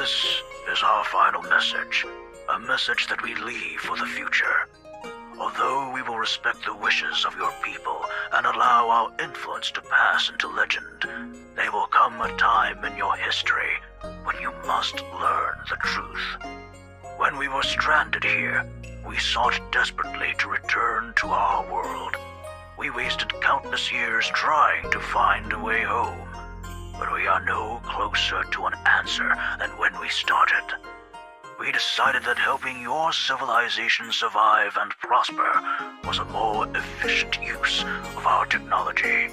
This is our final message, a message that we leave for the future. Although we will respect the wishes of your people and allow our influence to pass into legend, there will come a time in your history when you must learn the truth. When we were stranded here, we sought desperately to return to our world. We wasted countless years trying to find a way home, but we are no closer to an answer than when we started. We decided that helping your civilization survive and prosper was a more efficient use of our technology.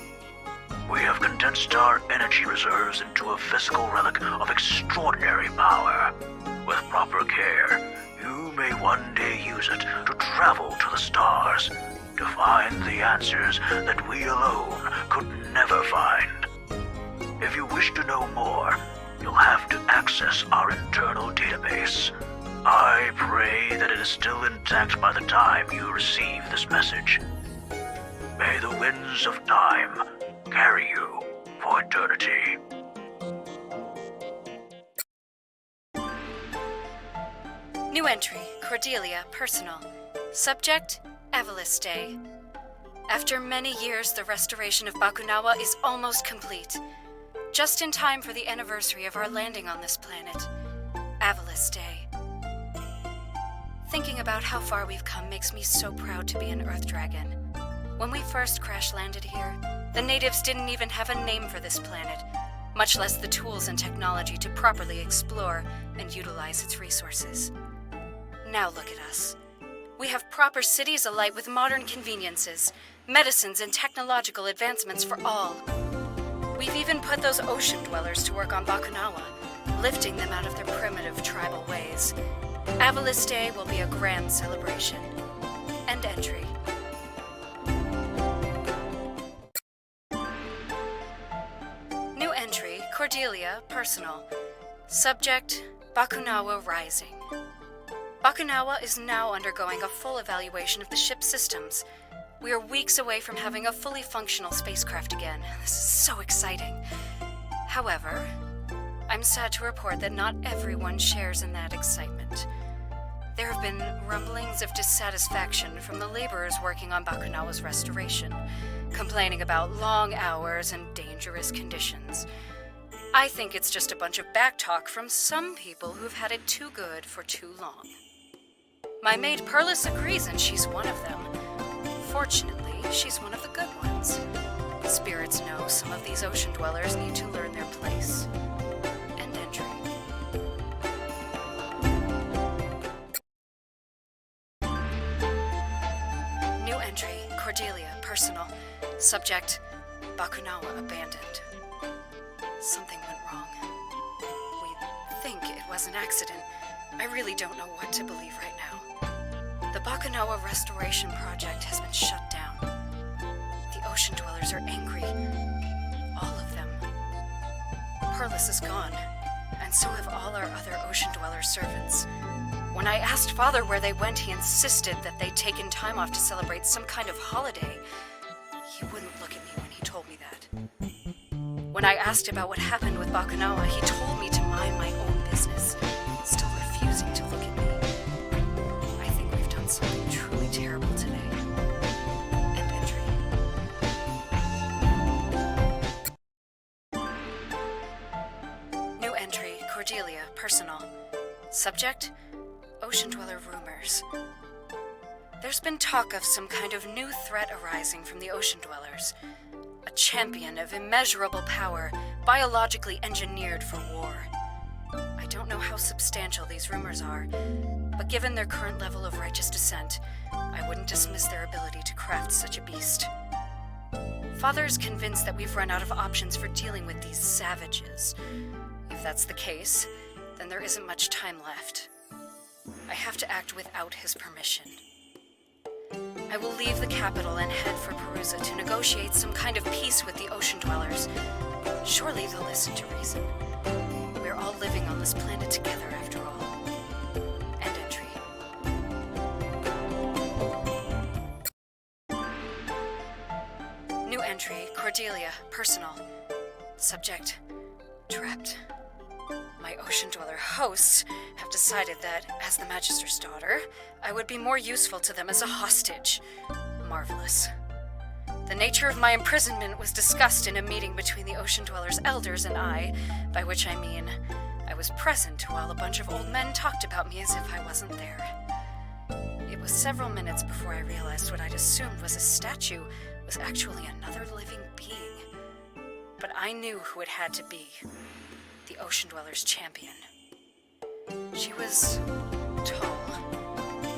We have condensed our energy reserves into a physical relic of extraordinary power. With proper care, you may one day use it to travel to the stars, to find the answers that we alone could never find. If you wish to know more, you'll have to access our internal database. I pray that it is still intact by the time you receive this message. May the winds of time carry you for eternity. New entry, Cordelia, personal. Subject, Avaliste. After many years, the restoration of Bakunawa is almost complete. Just in time for the anniversary of our landing on this planet. Avaliste. Thinking about how far we've come makes me so proud to be an Earth Dragon. When we first crash-landed here, the natives didn't even have a name for this planet, much less the tools and technology to properly explore and utilize its resources. Now look at us. We have proper cities alight with modern conveniences, medicines, and technological advancements for all. We've even put those ocean dwellers to work on Bakunawa, lifting them out of their primitive tribal ways. Avaliste will be a grand celebration. End entry. New entry, Cordelia, personal. Subject, Bakunawa Rising. Bakunawa is now undergoing a full evaluation of the ship's systems. We are weeks away from having a fully functional spacecraft again. This is so exciting. However, I'm sad to report that not everyone shares in that excitement. There have been rumblings of dissatisfaction from the laborers working on Bakunawa's restoration, complaining about long hours and dangerous conditions. I think it's just a bunch of backtalk from some people who've had it too good for too long. My maid Perlis agrees, and she's one of them. Fortunately, she's one of the good ones. Spirits know some of these ocean dwellers need to learn their place. End entry. New entry, Cordelia, personal. Subject, Bakunawa abandoned. Something went wrong. We think it was an accident. I really don't know what to believe right now. The Bakunawa restoration project has been shut down. The ocean dwellers are angry. All of them. Perlis is gone, and so have all our other ocean dweller servants. When I asked Father where they went, he insisted that they'd taken time off to celebrate some kind of holiday. He wouldn't look at me when he told me that. When I asked about what happened with Bakunawa, he told me to mind my own business, still refusing to look at me. I think we've done something truly terrible today. End entry. New entry, Cordelia, personal. Subject, ocean dweller rumors. There's been talk of some kind of new threat arising from the ocean dwellers. A champion of immeasurable power, biologically engineered for war. I don't know how substantial these rumors are, but given their current level of righteous descent, I wouldn't dismiss their ability to craft such a beast. Father is convinced that we've run out of options for dealing with these savages. If that's the case, then there isn't much time left. I have to act without his permission. I will leave the capital and head for Perusa to negotiate some kind of peace with the ocean dwellers. Surely they'll listen to reason. We're all living on this planet together, after all. End entry. New entry, Cordelia, personal. Subject, trapped. My Ocean Dweller hosts have decided that, as the Magister's daughter, I would be more useful to them as a hostage. Marvelous. The nature of my imprisonment was discussed in a meeting between the Ocean Dweller's elders and I, by which I mean I was present while a bunch of old men talked about me as if I wasn't there. It was several minutes before I realized what I'd assumed was a statue was actually another living being. But I knew who it had to be. The Ocean Dweller's champion. She was tall,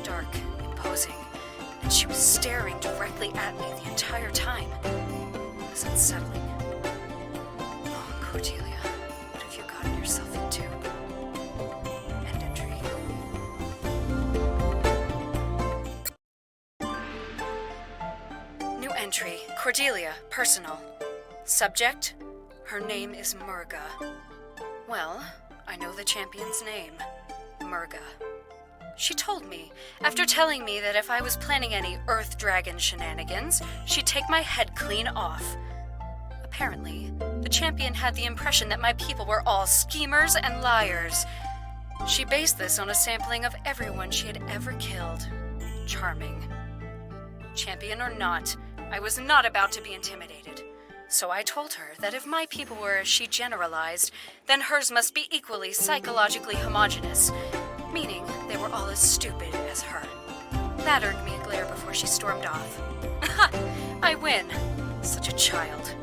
dark, imposing, and she was staring directly at me the entire time. It was unsettling. Oh, Cordelia, what have you gotten yourself into? End entry. New entry, Cordelia, personal. Subject, her name is Murga. Well, I know the champion's name, Murga. She told me, after telling me that if I was planning any Earth Dragon shenanigans, she'd take my head clean off. Apparently, the champion had the impression that my people were all schemers and liars. She based this on a sampling of everyone she had ever killed. Charming. Champion or not, I was not about to be intimidated. So I told her that if my people were as she generalized, then hers must be equally psychologically homogeneous, meaning they were all as stupid as her. That earned me a glare before she stormed off. I win. Such a child.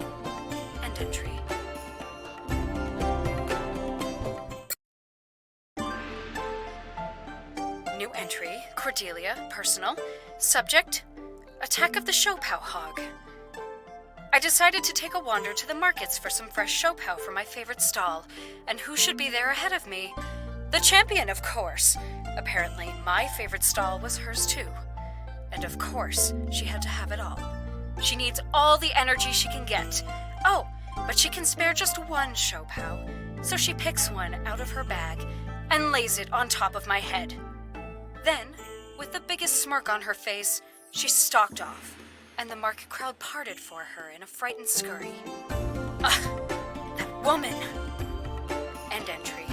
End entry. New entry, Cordelia, personal. Subject, attack of the Shopao hog. I decided to take a wander to the markets for some fresh Shopao for my favorite stall, and who should be there ahead of me? The champion, of course. Apparently, my favorite stall was hers too. And of course, she had to have it all. She needs all the energy she can get. Oh, but she can spare just one Shopao, so she picks one out of her bag and lays it on top of my head. Then, with the biggest smirk on her face, she stalked off, and the market crowd parted for her in a frightened scurry. Ugh, that woman! End entry.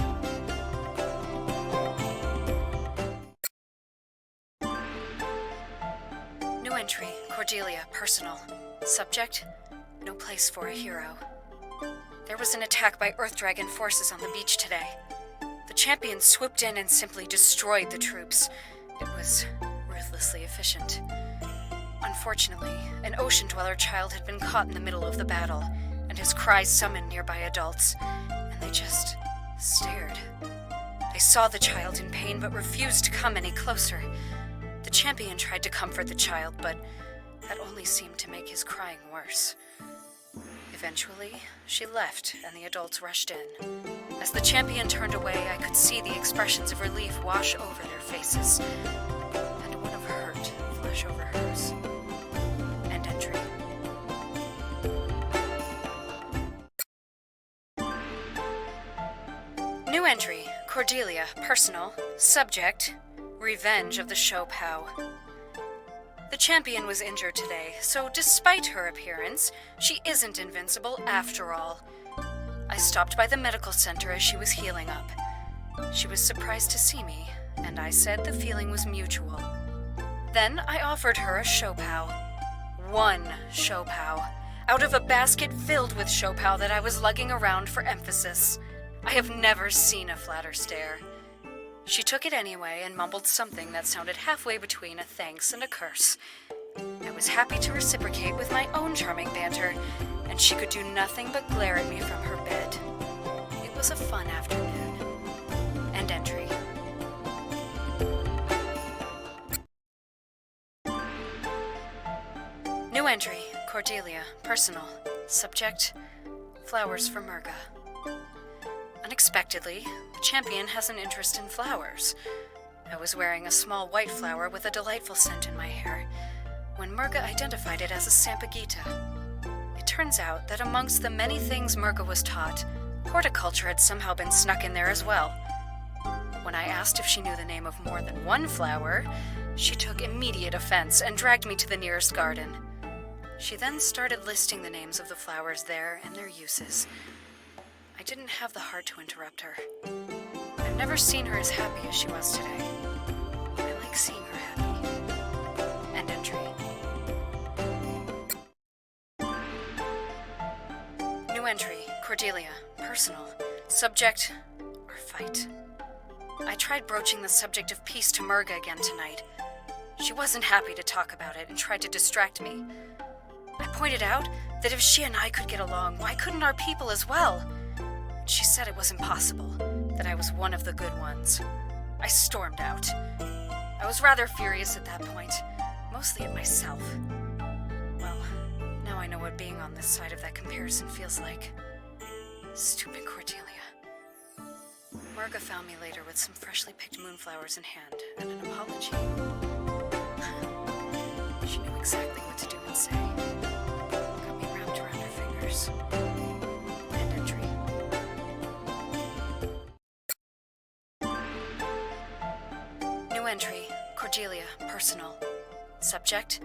New entry, Cordelia, personal. Subject, no place for a hero. There was an attack by Earth Dragon forces on the beach today. The champion swooped in and simply destroyed the troops. It was ruthlessly efficient. Unfortunately, an Ocean Dweller child had been caught in the middle of the battle, and his cries summoned nearby adults, and they just stared. They saw the child in pain but refused to come any closer. The champion tried to comfort the child, but that only seemed to make his crying worse. Eventually, she left, and the adults rushed in. As the champion turned away, I could see the expressions of relief wash over their faces, and one of hurt flash over hers. End entry. New entry, Cordelia, personal. Subject, revenge of the Shopao. The champion was injured today, so despite her appearance, she isn't invincible after all. I stopped by the medical center as she was healing up. She was surprised to see me, and I said the feeling was mutual. Then I offered her a Shopao. One Shopao, out of a basket filled with Shopao that I was lugging around for emphasis. I have never seen a flatter stare. She took it anyway and mumbled something that sounded halfway between a thanks and a curse. I was happy to reciprocate with my own charming banter, and she could do nothing but glare at me from her bed. It was a fun afternoon. End entry. New entry, Cordelia, personal. Subject, flowers for Murga. Unexpectedly, the champion has an interest in flowers. I was wearing a small white flower with a delightful scent in my hair, when Murga identified it as a Sampaguita. It turns out that amongst the many things Murga was taught, horticulture had somehow been snuck in there as well. When I asked if she knew the name of more than one flower, she took immediate offense and dragged me to the nearest garden. She then started listing the names of the flowers there and their uses. I didn't have the heart to interrupt her. never seen her as happy as she was today. I like seeing her happy. End entry. New entry, Cordelia, personal. Subject, or fight. I tried broaching the subject of peace to Murga again tonight. She wasn't happy to talk about it and tried to distract me. I pointed out that if she and I could get along, why couldn't our people as well? She said it was impossible, that I was one of the good ones. I stormed out. I was rather furious at that point, mostly at myself. Well, now I know what being on this side of that comparison feels like. Stupid Cordelia. Marga found me later with some freshly picked moonflowers in hand and an apology. She knew exactly what to do and say. Got me wrapped around her fingers. End entry. New entry, Cordelia, personal. Subject,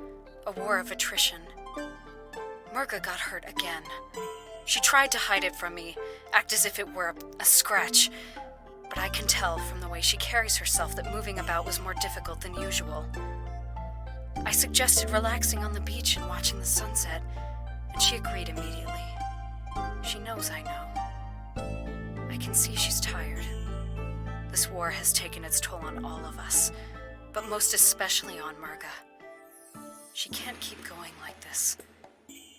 a war of attrition. Murga got hurt again. She tried to hide it from me, act as if it were a scratch, but I can tell from the way she carries herself that moving about was more difficult than usual. I suggested relaxing on the beach and watching the sunset, and she agreed immediately. She knows I know. I can see she's tired. This war has taken its toll on all of us, but most especially on Murga. She can't keep going like this.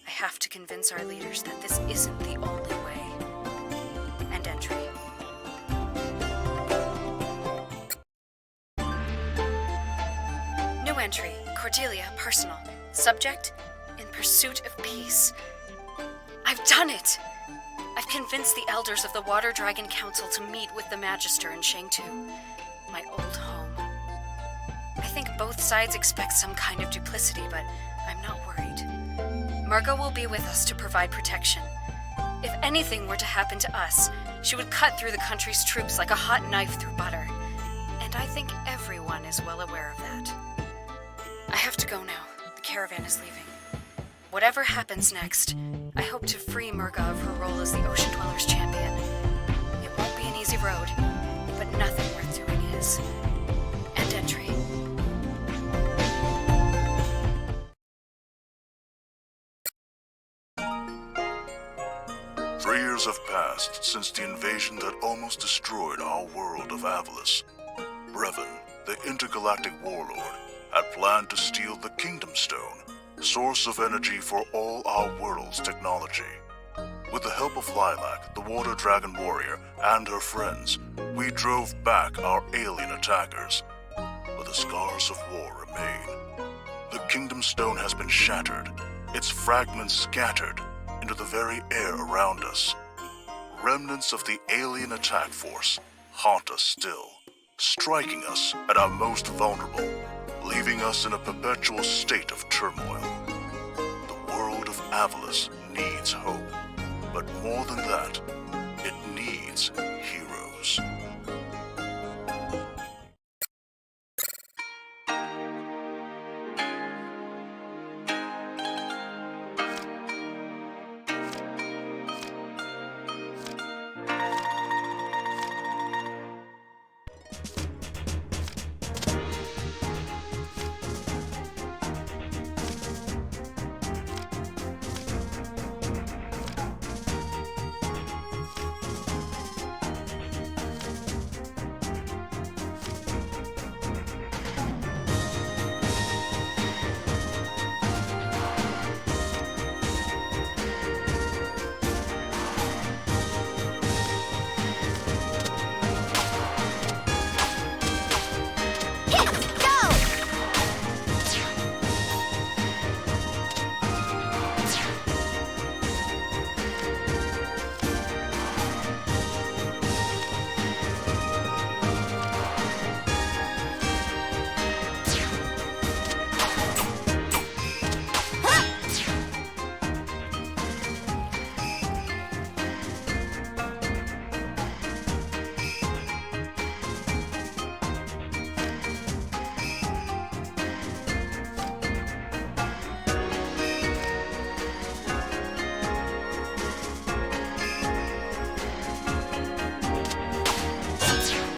I have to convince our leaders that this isn't the only way. End entry. New entry, Cordelia, personal. Subject, in pursuit of peace. I've done it! I've convinced the elders of the Water Dragon Council to meet with the Magister in Shangtu, my old home. I think both sides expect some kind of duplicity, but I'm not worried. Murga will be with us to provide protection. If anything were to happen to us, she would cut through the country's troops like a hot knife through butter. And I think everyone is well aware of that. I have to go now. The caravan is leaving. Whatever happens next, I hope to free Murga of her role as the Ocean Dwellers champion. It won't be an easy road, but nothing worth doing is. End entry. 3 years have passed since the invasion that almost destroyed our world of Avalis. Brevin, the intergalactic warlord, had planned to steal the Kingdom Stone, source of energy for all our world's technology. With the help of Lilac, the Water Dragon warrior, and her friends, we drove back our alien attackers. But the scars of war remain. The Kingdom Stone has been shattered, its fragments scattered into the very air around us. Remnants of the alien attack force haunt us still, striking us at our most vulnerable, leaving us in a perpetual state of turmoil. The world of Avalis needs hope, but more than that, it needs